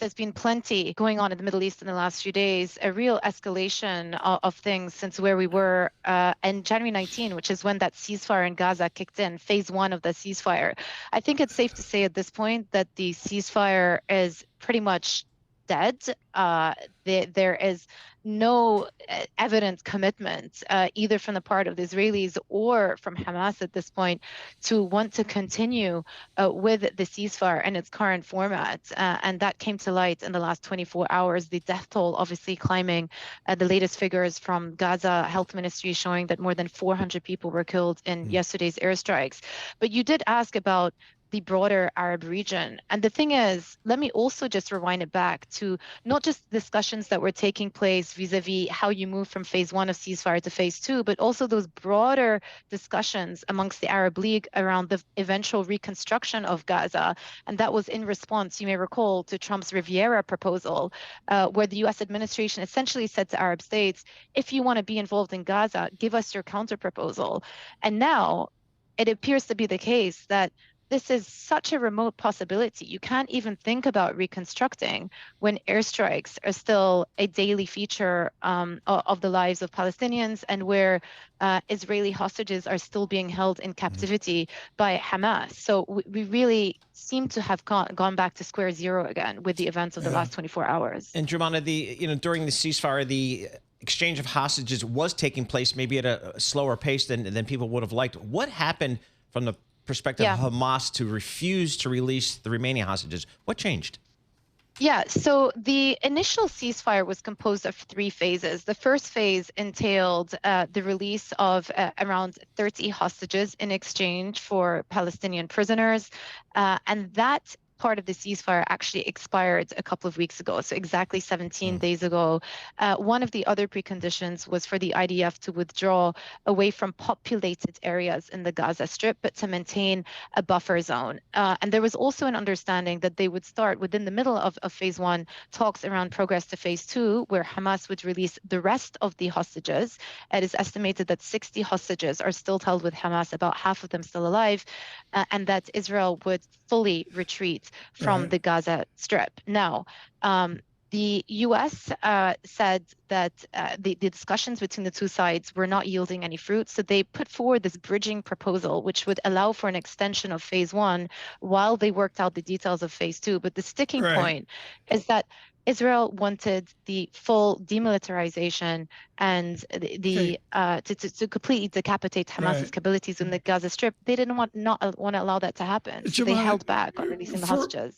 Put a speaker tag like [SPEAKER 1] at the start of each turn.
[SPEAKER 1] there's been plenty going on in the Middle East in the last few days, a real escalation of things since where we were in January 19, which is when that ceasefire in Gaza kicked in, phase one of the ceasefire. I think it's safe to say at this point that the ceasefire is pretty much dead. There is no evident commitment, either from the part of the Israelis or from Hamas at this point, to want to continue with the ceasefire in its current format. And that came to light in the last 24 hours, the death toll obviously climbing. The latest figures from Gaza Health Ministry showing that more than 400 people were killed in yesterday's airstrikes. But you did ask about the broader Arab region. And the thing is, let me also just rewind it back to not just discussions that were taking place vis-a-vis how you move from phase one of ceasefire to phase two, but also those broader discussions amongst the Arab League around the eventual reconstruction of Gaza. And that was in response, you may recall, to Trump's Riviera proposal, where the US administration essentially said to Arab states, if you want to be involved in Gaza, give us your counterproposal. And now it appears to be the case that this is such a remote possibility. You can't even think about reconstructing when airstrikes are still a daily feature of the lives of Palestinians, and where Israeli hostages are still being held in captivity by Hamas. So we really seem to have gone back to square zero again with the events of the last 24 hours.
[SPEAKER 2] And Joumanna, during the ceasefire, the exchange of hostages was taking place maybe at a slower pace than people would have liked. What happened from the perspective of Hamas to refuse to release the remaining hostages? What changed?
[SPEAKER 1] Yeah, so the initial ceasefire was composed of 3 phases. The first phase entailed the release of around 30 hostages in exchange for Palestinian prisoners, and that part of the ceasefire actually expired a couple of weeks ago, so exactly 17 days ago. One of the other preconditions was for the IDF to withdraw away from populated areas in the Gaza Strip, but to maintain a buffer zone. And there was also an understanding that they would start within the middle of phase one talks around progress to phase two, where Hamas would release the rest of the hostages. It is estimated that 60 hostages are still held with Hamas, about half of them still alive, and that Israel would fully retreat from the Gaza Strip. Now, the U.S. said that the discussions between the two sides were not yielding any fruit, so they put forward this bridging proposal, which would allow for an extension of phase one while they worked out the details of phase two. But the sticking point is that Israel wanted the full demilitarization and to completely decapitate Hamas's capabilities in the Gaza Strip. They didn't want to allow that to happen. So they held back on releasing the hostages.